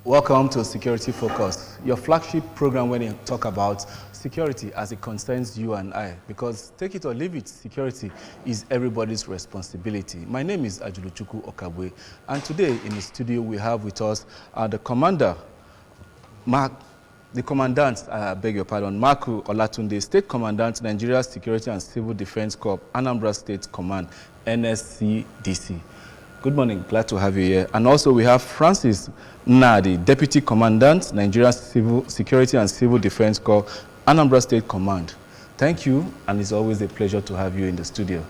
Welcome to Security Focus, your flagship program when you talk about security as it concerns you and I. Because take it or leave it, security is everybody's responsibility. My name is Ajuluchuku Okabwe, and today in the studio we have with us the commandant, Marku Olatunde, State Commandant, Nigeria Security and Civil Defense Corps, Anambra State Command, NSCDC. Good morning, glad to have you here. And also we have Francis Nadi, Deputy Commandant, Nigeria Security and Civil Defense Corps, Anambra State Command. Thank you, and it's always a pleasure to have you in the studio.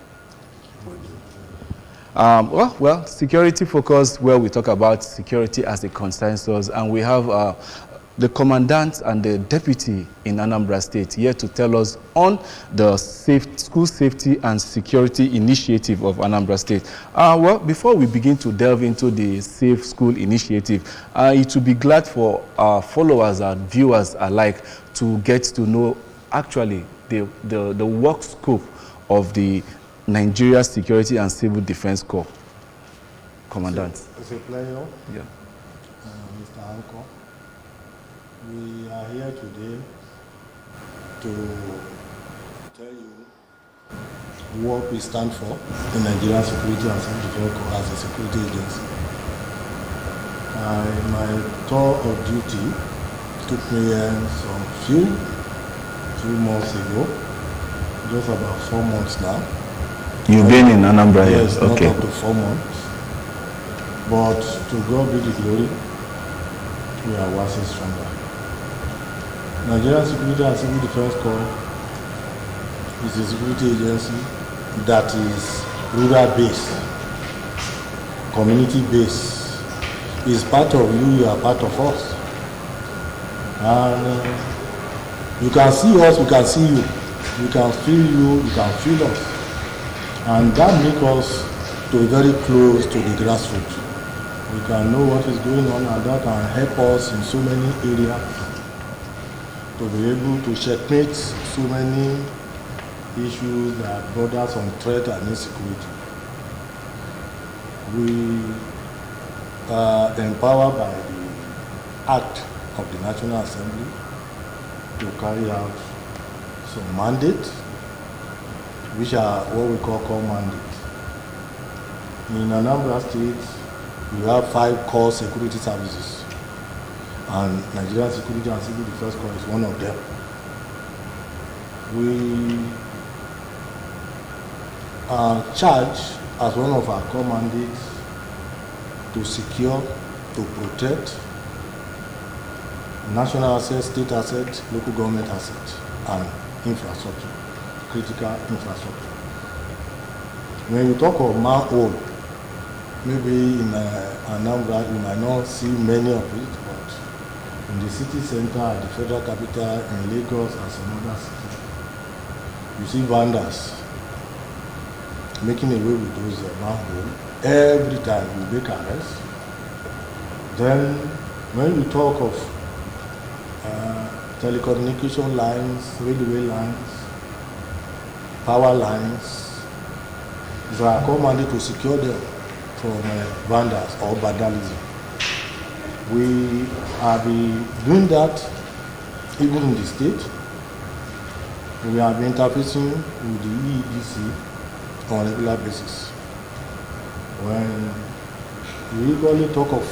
Well, security focus, where we talk about security as a consensus, and we have the commandant and the deputy in Anambra State here to tell us on the school safety and security initiative of Anambra State. Well, before we begin to delve into the Safe School initiative, it will be glad for our followers and viewers alike to get to know actually the work scope of the Nigeria Security and Civil Defense Corps. Commandant. It's a pleasure. Yeah. Mr. Anko. We are here today to tell you what we stand for in Nigeria Security and Civil Defense Corps as a security agency. My tour of duty took me some few months ago, just about 4 months now. You've been in Anambra? Yes, okay. Not up to 4 months. But to God be the glory, we are waxing stronger. Nigerian Security and Civil Defense Corps is a security agency that is rural-based, community-based. It's part of you, you are part of us. And you can see us, we can see you. We can feel you, you can feel us. And that makes us to be very close to the grassroots. We can know what is going on, and that can help us in so many areas to be able to checkmate so many issues that borders on threat and insecurity. We are empowered by the Act of the National Assembly to carry out some mandates, which are what we call core mandates. In Anambra State, we have 5 core security services, and Nigerian Security and Civil Defense Corps is one of them. We are charged as one of our core mandates to secure, to protect national assets, state assets, local government assets, and infrastructure, critical infrastructure. When you talk of manhole, maybe in Anambra you might not see many of it, but in the city center, at the federal capital, in Lagos and some other cities, you see vandals making away with those manholes. Every time we make arrests. Then when we talk of telecommunication lines, railway lines, power lines, it's our command to secure them from vandals or vandalism. We have been doing that even in the state. We have been interfacing with the EEDC on a regular basis. When we usually talk of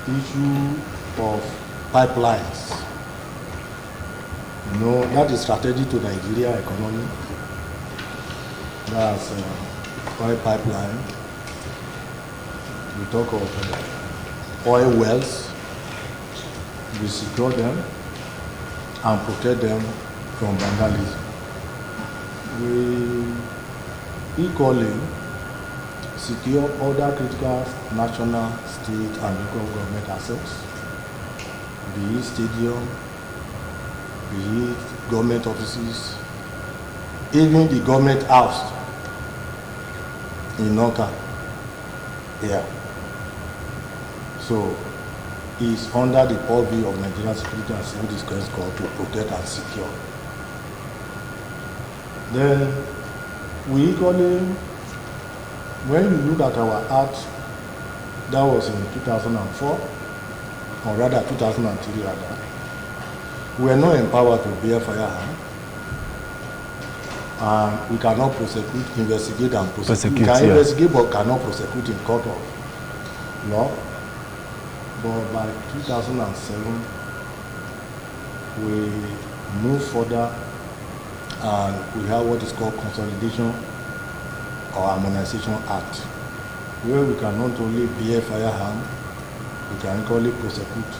issue of pipelines, you know, that is strategy to Nigeria economy. That's oil pipeline. We talk of oil wells. We secure them and protect them from vandalism. We equally secure other critical national, state, and local government assets, be it stadium, be it government offices, even the government house in Noka. Yeah. So it's under the purview of Nigerian Security and Civil Defense Corps to protect and secure. Then we equally, when you look at our act, that was in 2004, or rather 2003 rather, we are not empowered to bear firearm, and we cannot prosecute, investigate and prosecute. We can investigate but cannot prosecute in court of law. But by 2007, we move further and we have what is called Consolidation or Harmonization Act, where we can not only bear firearm, we can equally prosecute,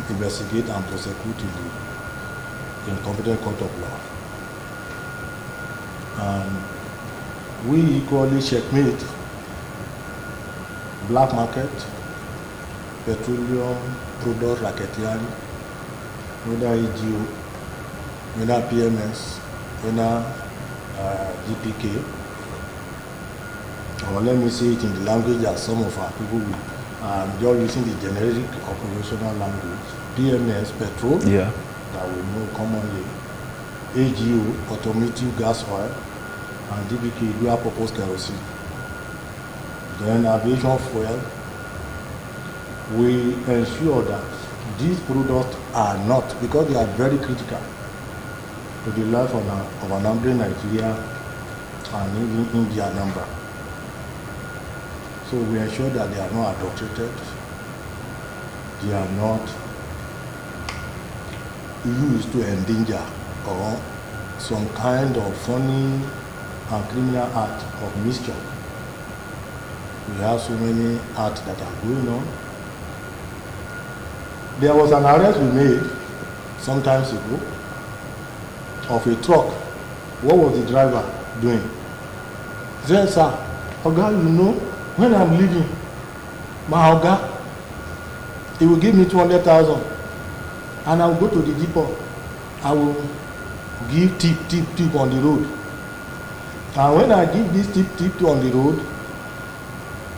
investigate and prosecute in competent court of law. And we equally checkmate black market, petroleum product racketeering, whether EGO, whether PMS, whether DPK, or let me say it in the language that some of our people will. Just using the generic operational language, PMS, petrol, that we know commonly, AGO, automotive gas oil, and DPK, dual purpose kerosene. Then aviation fuel, we ensure that these products are not, because they are very critical to the life of an hungry Nigeria and even India number. So we ensure that they are not adulterated, they are not used to endanger or some kind of funny and criminal act of mischief. We have so many acts that are going on. There was an arrest we made some time ago of a truck. What was the driver doing? He said, "Sir, Oga, you know, when I'm leaving, my Oga, he will give me 200,000 and I will go to the depot. I will give tip on the road. And when I give this tip on the road,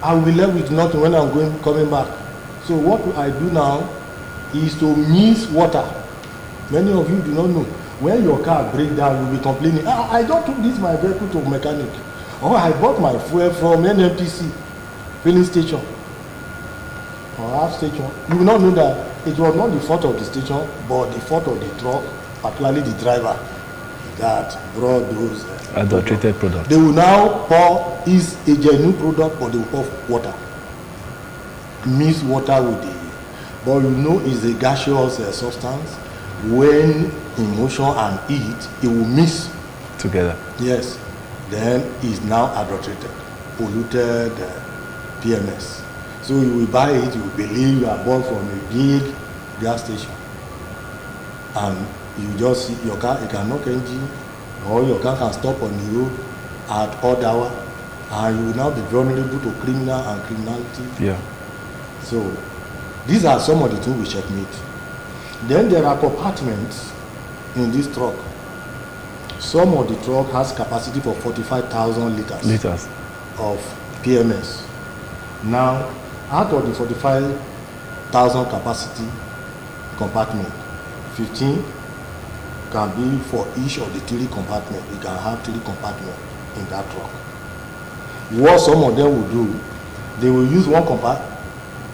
I will be left with nothing when I'm coming back. So what I do now is to mix water." Many of you do not know. When your car breaks down, you'll be complaining, "I just took this my vehicle to a mechanic. Or I bought my fuel from NNPC filling station or half station." You will not know that it was not the fault of the station, but the fault of the truck, particularly the driver, that brought those adulterated products. They will now pour, is a genuine product, but they will pour water. Mix water with the, but you know it's a gaseous substance. When in motion and heat, it will mix together. Yes. Then it's now adulterated, polluted PMS. So you will buy it, you will believe you are bought from a big gas station. And you just see your car, it can knock engine, or your car can stop on the road at odd hour, and you will now be vulnerable to criminal and criminality. Yeah. So these are some of the things we checkmate. Then there are compartments in this truck. Some of the truck has capacity for 45,000 liters of PMS. Now, out of the 45,000 capacity compartment, 15 can be for each of the 3 compartments. You can have 3 compartments in that truck. What some of them will do, they will use one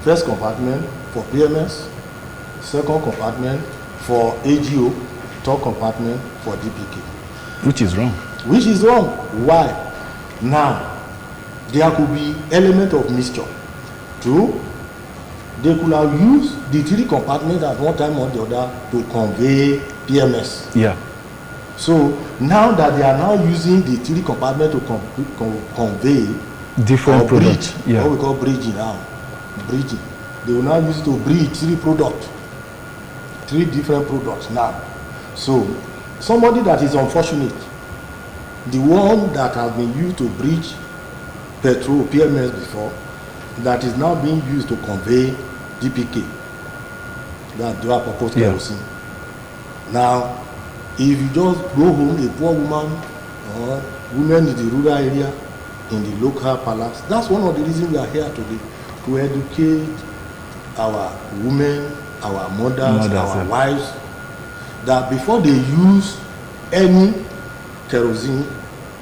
first compartment for PMS, second compartment for AGO, third compartment for DPK. Which is wrong. Which is wrong. Why? Now, there could be element of mischief. True, they could have used the 3 compartments at one time or the other to convey PMS. Yeah. So now that they are now using the 3 compartments to convey different products. Yeah. What we call bridging now. Bridging. They will now use it to bridge 3 products. 3 different products now. So somebody that is unfortunate, the one that has been used to bridge petrol PMS before, that is now being used to convey DPK, that dual purpose kerosene. Now, if you just go home, a poor woman or women in the rural area, in the local palace, that's one of the reasons we are here today, to educate our women, our mothers, our wives, that before they use any kerosene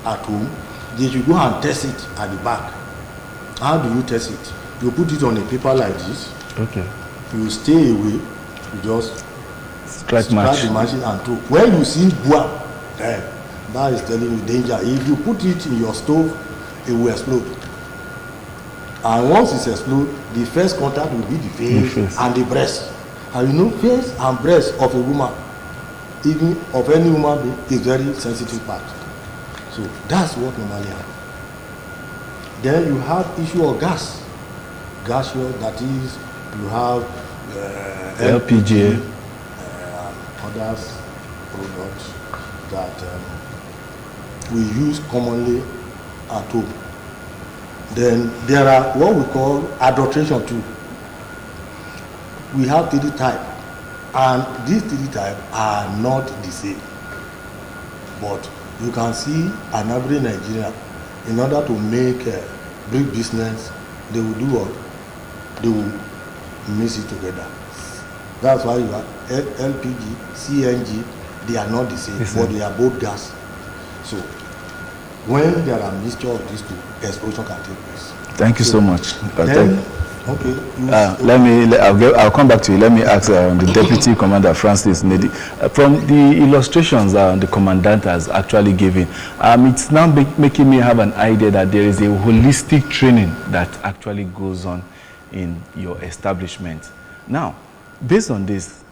at home, they should go and test it at the back. How do you test it? You put it on a paper like this. Okay. You stay away, you just Strike the match. machine and throw. When you see boom, then that is telling you danger. If you put it in your stove, it will explode. And once it explodes, the first contact will be the face and the breast. And you know, face and breast of a woman, even of any woman being, is very sensitive part. So that's what normally happens. Then you have issue of gas. Gaseous, that is, you have LPG. and others products that we use commonly at home. Then there are what we call adulteration too. We have 3 types, and these 3 types are not the same. But you can see an average Nigerian, in order to make a big business, they will do what? They will mix it together. That's why you have LPG, CNG, they are not the same, but they are both gas. So when there are mixture of these two, explosion can take place. Thank you so much. Okay. I'll come back to you. Let me ask the Deputy Commander Francis Nedi. From the illustrations the Commandant has actually given, it's now making me have an idea that there is a holistic training that actually goes on in your establishment. Now, based on this,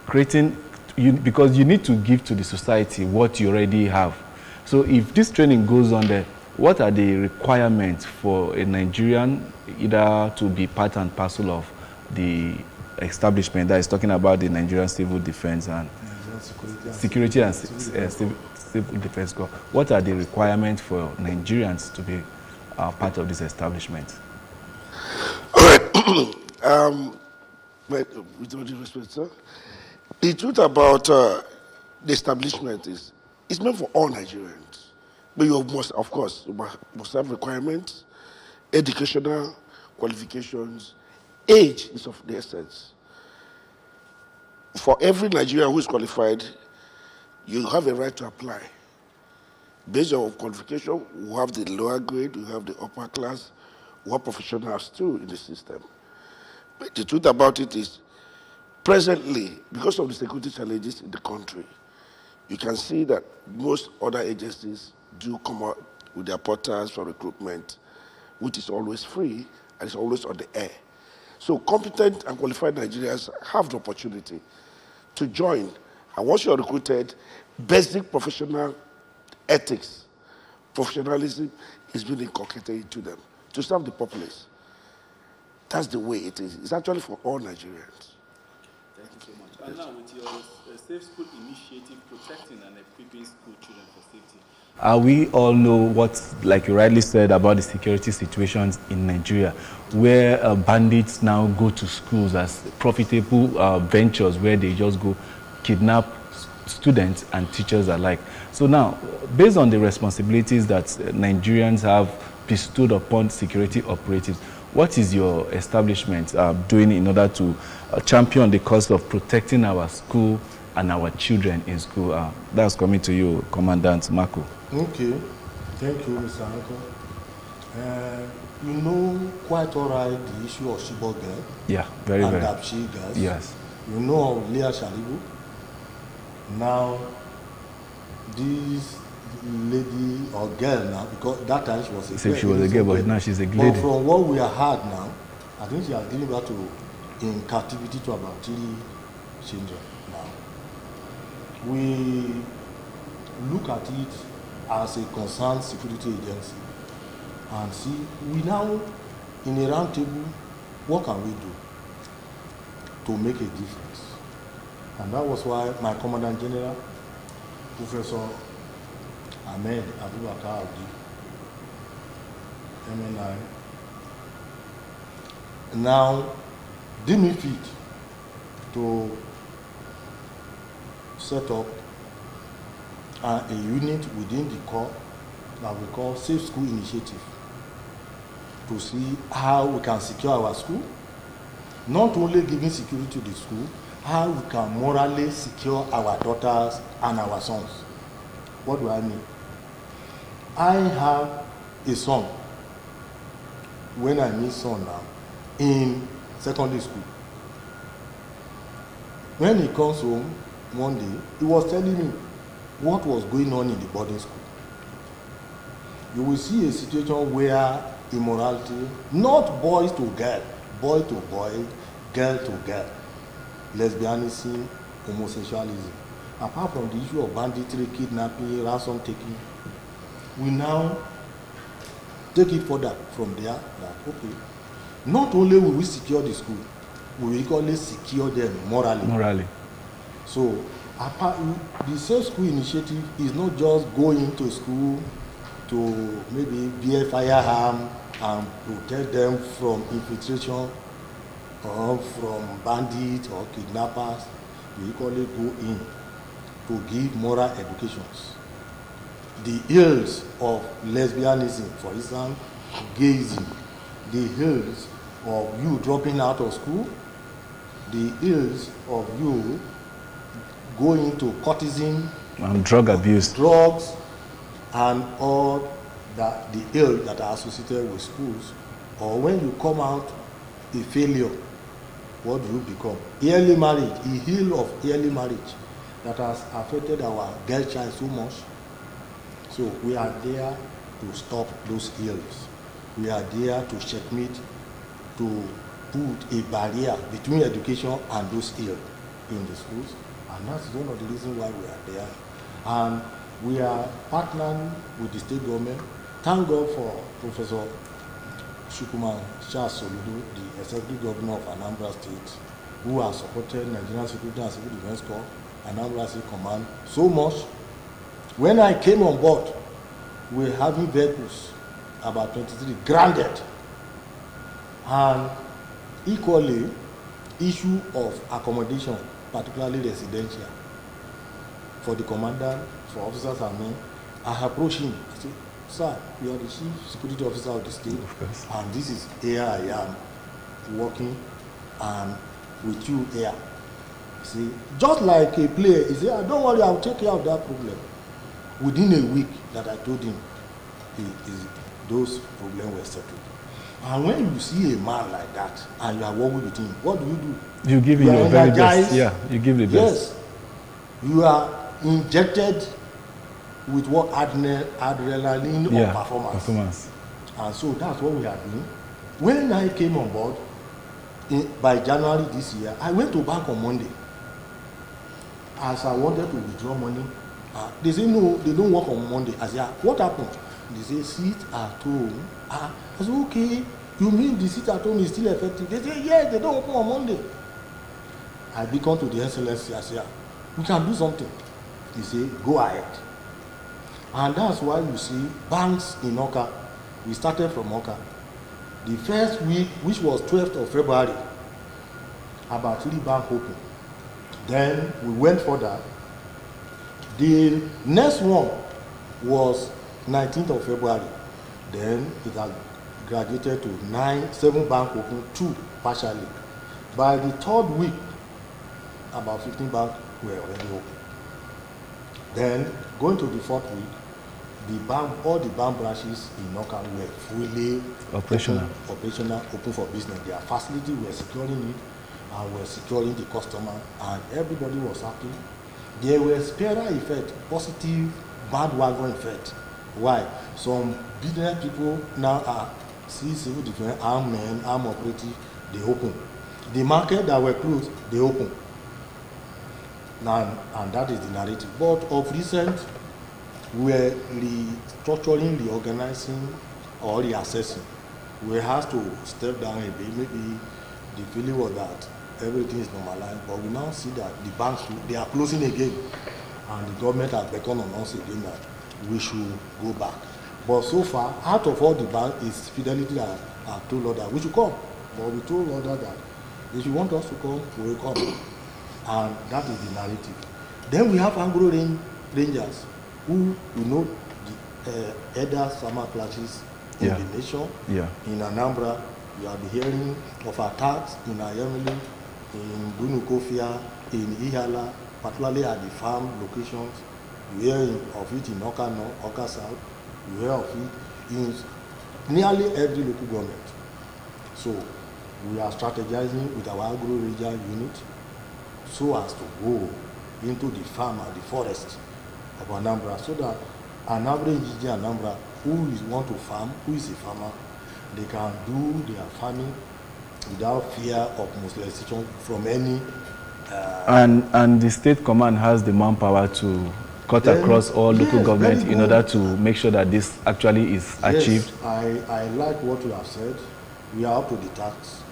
because you need to give to the society what you already have. So if this training goes on there, what are the requirements for a Nigerian either to be part and parcel of the establishment that is talking about the Nigerian Civil Defense and Security and Civil Defense Corps? What are the requirements for Nigerians to be part of this establishment? All right. With all due respect, sir, the truth about the establishment is it's meant for all Nigerians. But you must, of course, you must have requirements, educational qualifications, age is of the essence. For every Nigerian who is qualified, you have a right to apply. Based on qualification, we have the lower grade, we have the upper class, we have professionals too in the system. But the truth about it is, presently, because of the security challenges in the country, you can see that most other agencies do come out with their portals for recruitment, which is always free and is always on the air. So competent and qualified Nigerians have the opportunity to join. And once you're recruited, basic professional ethics, professionalism is being inculcated into them to serve the populace. That's the way it is. It's actually for all Nigerians. Thank you so much. And now with your Safe School initiative, protecting and equipping school children for safety, we all know what, like you rightly said, about the security situations in Nigeria, where bandits now go to schools as profitable ventures where they just go kidnap students and teachers alike. So now, based on the responsibilities that Nigerians have bestowed upon security operatives, what is your establishment doing in order to champion the cause of protecting our school and our children in school? That's coming to you, Commandant Marco. Okay, thank you, Mr. Uncle. You know quite all right the issue of Chibok girl. Yeah, very, and very. Dapchi girls. Yes. You know of Leah Shalibu. Now, this lady or girl now, because that time she was a girl. She was a girl, but now she's a lady. But from what we have heard now, I think she has given birth to in captivity to about 3 children now. We look at it as a concerned security agency and see, we now, in a round table, what can we do to make a difference? And that was why my Commandant General, Professor Ahmed Abubakar Abdi, MNI, now deemed me fit to set up a unit within the Corps that we call Safe School Initiative to see how we can secure our school, not only giving security to the school, how we can morally secure our daughters and our sons. What do I mean? I have a son, when I mean son now, in secondary school. when he comes home one day, he was telling me what was going on in the boarding school. You will see a situation where immorality, not boys to girl, boy to boy, girl to girl, lesbianism, homosexualism. Apart from the issue of banditry, kidnapping, ransom taking, we now take it further from there that, okay, not only will we secure the school, we will equally secure them morally. So, the Safe School Initiative is not just going to school to maybe bear firearm and protect them from infiltration or from bandits or kidnappers. We equally go in to give moral educations. The ills of lesbianism, for instance, gayism, the ills of you dropping out of school, the ills of you going to courtesan and drug abuse, drugs, and all that the ill that are associated with schools. Or when you come out a failure, what do you become? Early marriage, the ill of early marriage that has affected our girl child so much. So we are there to stop those ills. We are there to checkmate, to put a barrier between education and those ills in the schools. And that's one of the reasons why we are there. And we are partnering with the state government. Thank God for Professor Chukwuma Charles Soludo, the Executive Governor of Anambra State, who has supported Nigerian Security and Civil Defense Corps, Anambra State Command, so much. When I came on board, we were having vehicles, about 23, granted. And equally, issue of accommodation, particularly residential, for the commandant, for officers and men. I approached him. I said, sir, you are the chief security officer of the state, and this is here I am working and with you here. See, just like a player, he said, don't worry, I'll take care of that problem. Within a week that I told him, those problems were settled. And when you see a man like that and you are working with him, what do? You give him your very best. Yeah, you give the best. Yes, you are injected with what adrenaline or performance. And so that's what we are doing. When I came on board by January this year, I went to bank on Monday. As I wanted to withdraw money, they say no, they don't work on Monday. I said, what happened? They say sit at home. I said, okay, you mean the sit at home is still effective? They say yes, they don't open on Monday. I become to the excellency. I say, we can do something. He say, go ahead. And that's why you see banks in Oka. We started from Oka. The first week, which was 12th of February, about 3 banks open. Then we went further. The next one was 19th of February. Then it has graduated to 7 banks open, 2 partially. By the 3rd week, about 15 banks were already open. Then, going to the 4th week, all the bank branches in Oka were fully operational, open for business. Their facility were securing it, and were securing the customer, and everybody was happy. There was spiral effect, positive bandwagon effect. Why? Some business people now are civil defense, armed men, armed operative, they open. The market that were closed, they open. And that is the narrative. But of recent, we are restructuring, reorganizing, or reassessing. We have to step down a bit. Maybe the feeling was that everything is normalized, but we now see that the banks, they are closing again, and the government has beckoned on us again that we should go back. But so far, out of all the banks, is Fidelity that have told us that we should come. But we told others that if you want us to come, we will come. And that is the narrative. Then we have Anglo Rangers, who you know the elder summer clashes in the nation. Yeah. In Anambra, you have been hearing of attacks in Ayemele, in Bunukofia, in Ihala, particularly at the farm locations. You hear of it in Oka North, Oka South. You hear of it in nearly every local government. So we are strategizing with our Agro Ranger unit so as to go into the farm and the forest of Anambra, so that an average Indian Anambra who want to farm, who is a farmer, they can do their farming without fear of molestation from any. And the state command has the manpower to cut across all local government in order to make sure that this actually is achieved. Yes, I like what you have said. We are up to the task.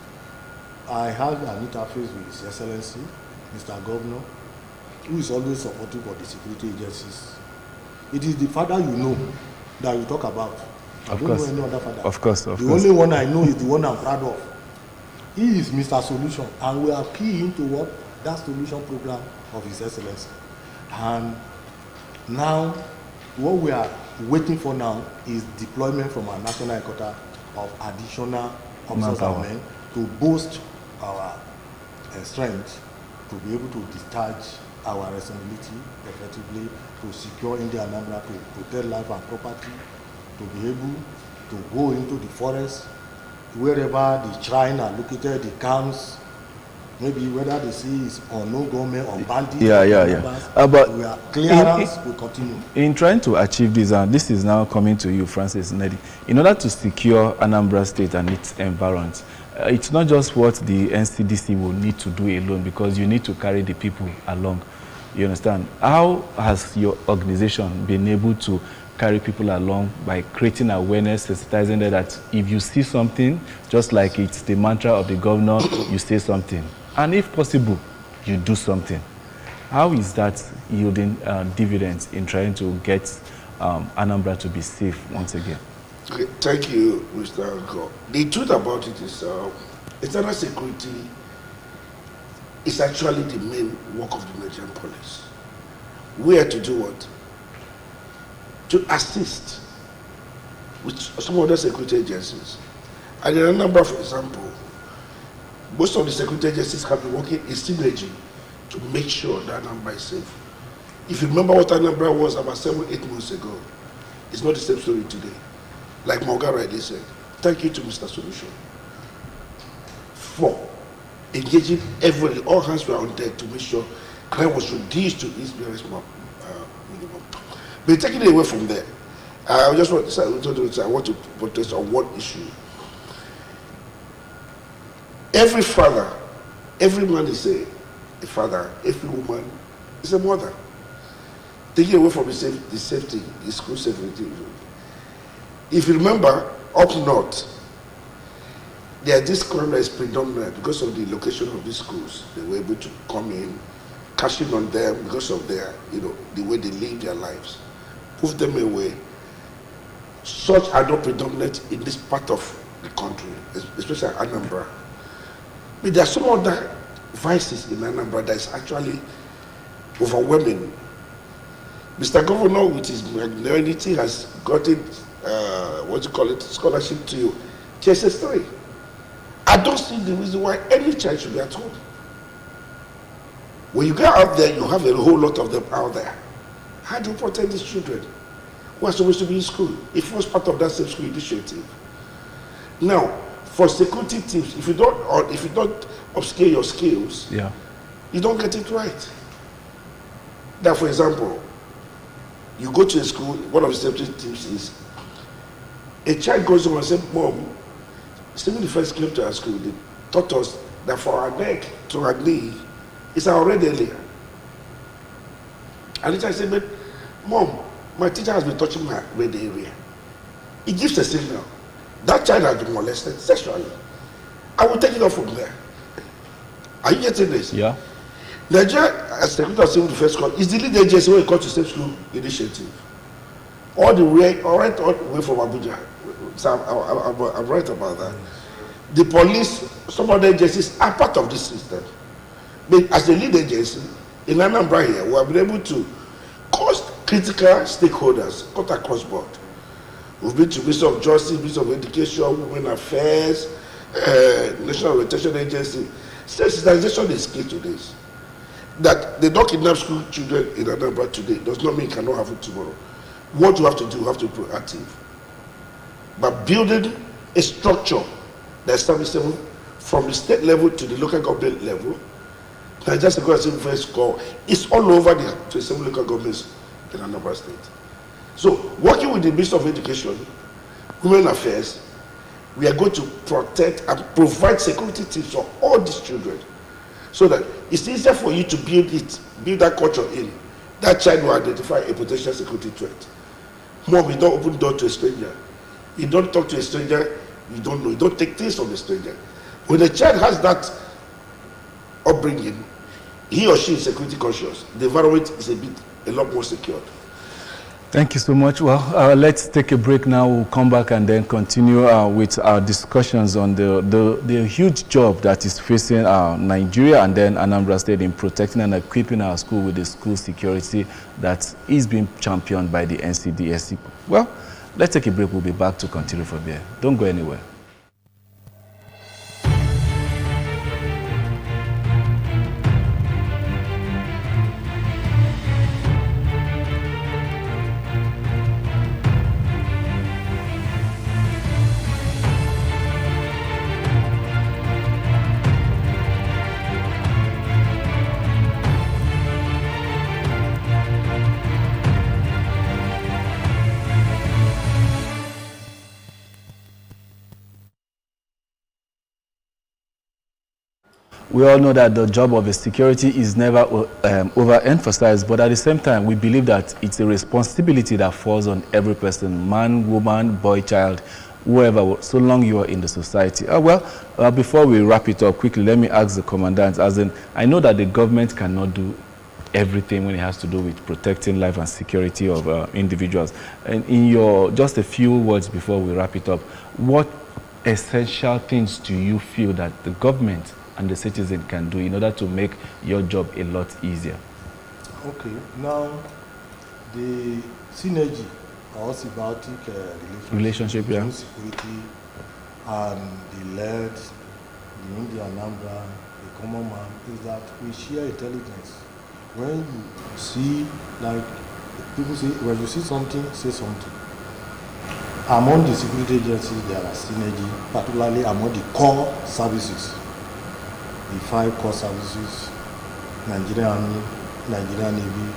I have an interface with His Excellency, Mr. Governor, who is always supportive of the security agencies. It is the father you know that you talk about. I don't know any other father. Of course. The only one I know is the one I'm proud of. He is Mr. Solution, and we are key into what that solution program of His Excellency. And now, what we are waiting for now is deployment from our national headquarters of additional officers and men to boost our strength to be able to discharge our responsibility effectively, to secure India Anambra, to protect life and property, to be able to go into the forest, wherever the shrine are located, the camps, maybe whether the sea is on no government, on bandits. But we are clearance will continue. In trying to achieve this, and this is now coming to you, Francis Ndedi, in order to secure Anambra State and its environs, it's not just what the NCDC will need to do alone, because you need to carry the people along. You understand? How has your organization been able to carry people along by creating awareness, sensitizing them that if you see something, just like it's the mantra of the governor, you say something. And if possible, you do something. How is that yielding dividends in trying to get Anambra to be safe once again? Okay, thank you, Mr. Uncle. The truth about it is internal security is actually the main work of the Nigerian police. We are to do what? To assist with some other security agencies. And in Anambra, for example, most of the security agencies have been working in synergy to make sure that Anambra is safe. If you remember what Anambra was about 7-8 months ago, it's not the same story today. Like Morgan rightly said, thank you to Mr. Solution for engaging everybody. All hands were on deck to make sure crime was reduced to its very small minimum. But taking it away from there, I just want to protest on one issue. Every father, every man is a father, every woman is a mother. Taking away from the safety, the school safety. If you remember, up north, there is this crime that is predominant because of the location of these schools. They were able to come in, cashing on them because of their, the way they live their lives, move them away. Such are not predominant in this part of the country, especially Anambra. But there are some other vices in Anambra that is actually overwhelming. Mr. Governor, with his magnanimity, has gotten scholarship to TSS3. I don't see the reason why any child should be at home. When you go out there, you have a whole lot of them out there. How do you protect these children who are supposed to be in school? It was part of that safe school initiative. Now, for security tips, if you don't upscale your skills, you don't get it right. Now, for example, you go to a school, one of the safety tips is a child goes home and says, Mom, when the first came to our school, they taught us that for our neck to our knee is our red earlier. And the child said, but Mom, my teacher has been touching my red area. It gives a signal. That child has been molested sexually. I will take it off from there. Are you getting this? Yeah. Nigeria, as Secretary of Civil Defense Corps, is the lead agency when it comes to safe school initiative. All the way from Abuja. So I'm right about that. The police, some other agencies are part of this system. But as the lead agency, in Anambra here, we have been able to cause critical stakeholders cut across board. We've been to Ministry of Justice, Ministry of Education, Women Affairs, National Orientation Agency. Sensitization is key to this. That they don't kidnap school children in Anambra today does not mean it cannot happen tomorrow. What you have to do, you have to be proactive. But building a structure that's serviceable from the state level to the local government level, Nigeria Security Defense Corps is all over the 27 local governments in Anambra State. So, working with the Ministry of Education, Women Affairs, we are going to protect and provide security tips for all these children, so that it's easier for you to build that culture in. That child will identify a potential security threat. Mom, you don't open the door to a stranger. You don't talk to a stranger you don't know. You don't take things from a stranger. When a child has that upbringing, he or she is security conscious. The environment is a lot more secured. Thank you so much. Well, let's take a break now. We'll come back and then continue with our discussions on the huge job that is facing Nigeria and then Anambra State in protecting and equipping our school with the school security that is being championed by the NCDSC. Well, let's take a break. We'll be back to continue from there. Don't go anywhere. We all know that the job of a security is never overemphasized, but at the same time, we believe that it's a responsibility that falls on every person, man, woman, boy, child, whoever, so long you are in the society. Before we wrap it up quickly, let me ask the commandant, as in, I know that the government cannot do everything when it has to do with protecting life and security of individuals. And in your, just a few words before we wrap it up, what essential things do you feel that the government and the citizen can do in order to make your job a lot easier? Okay, now the synergy or symbiotic relationship between security and the lead, the Indian Anambra, the common man, is that we share intelligence. When you see, like people say, when you see something, say something. Among the security agencies, there are synergy, particularly among the core services. The 5 core services: Nigerian Army, Nigerian Navy,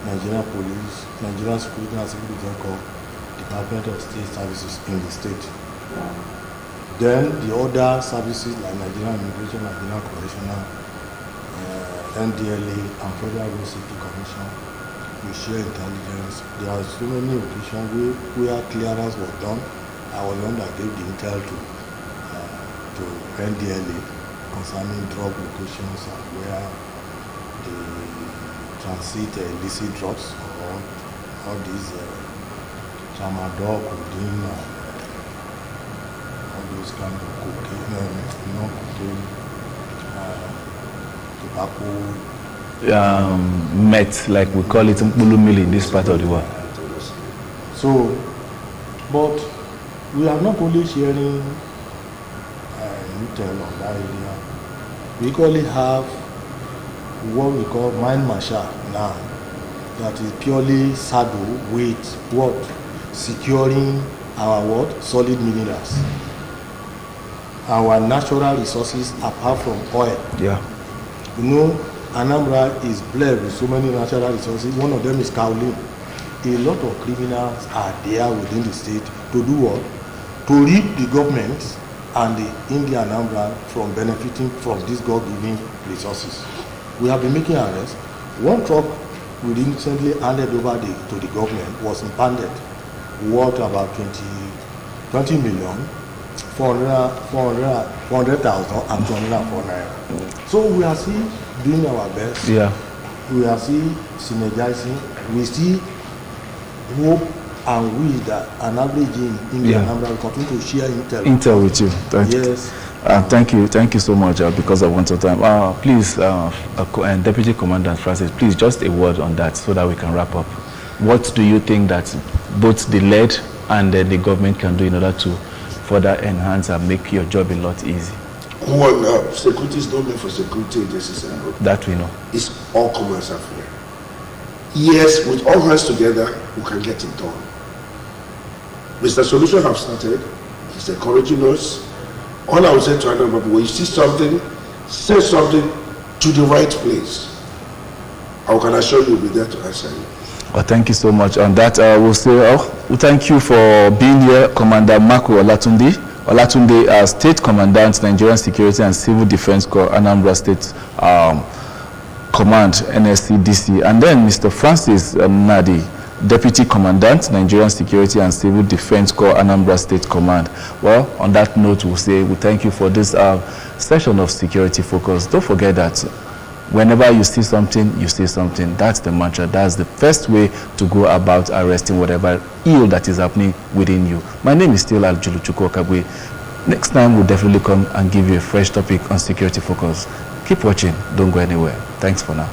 Nigerian Police, Nigerian Security and Civil Defense Corps, Department of State Services in the state. Then the other services like Nigerian Immigration, Nigerian Correctional, NDLA, and Federal Road Safety Commission, we share intelligence. There are so many occasions where clearance was done. I was the one that gave the intel to NDLA concerning drug locations and where they transit illicit drugs, or all these tramadol, codeine, all those kind of cocaine, tobacco. Meth, like we call it Mpulumili in this part of the world. So, but we are not only sharing intel on that area. We equally have what we call mine marshal now, that is purely saddled with what? Securing our what? Solid minerals. Our natural resources apart from oil. Yeah. You know, Anambra is blessed with so many natural resources. One of them is kaolin. A lot of criminals are there within the state to do what? To rid the government and the Indian Anambra from benefiting from these God-given resources. We have been making arrests. One truck we recently handed over to the government was impounded, worth about 20 million, 400,000 and 204 naira. So we are still doing our best. Yeah. We are still synergizing. We still hope and we that an average in Indian Anambra will continue to share intel with you. Thank you so much. Because of want of time, please, Deputy Commandant Francis, please just a word on that so that we can wrap up. What do you think that both the lead and the government can do in order to further enhance and make your job a lot easy? One, security is not meant for security agencies. That we know. It's all commerce affair. Yes, with all hands together, we can get it done. Mr. Solution have started. He's encouraging us. All I would say to other people, when you see something, say something to the right place. I can assure you we'll be there to answer you. Well, thank you so much. On that, we'll say, we thank you for being here, Commander Marco Olatunde. Olatunde, State Commandant, Nigerian Security and Civil Defense Corps, Anambra State Command, NSCDC. And then Mr. Francis Nadi, Deputy Commandant, Nigerian Security and Civil Defense Corps, Anambra State Command. Well, on that note, we'll say we thank you for this session of Security Focus. Don't forget that whenever you see something, you say something. That's the mantra. That's the first way to go about arresting whatever ill that is happening within you. My name is still Aljuluchuko Okabwe. Next time, we'll definitely come and give you a fresh topic on Security Focus. Keep watching. Don't go anywhere. Thanks for now.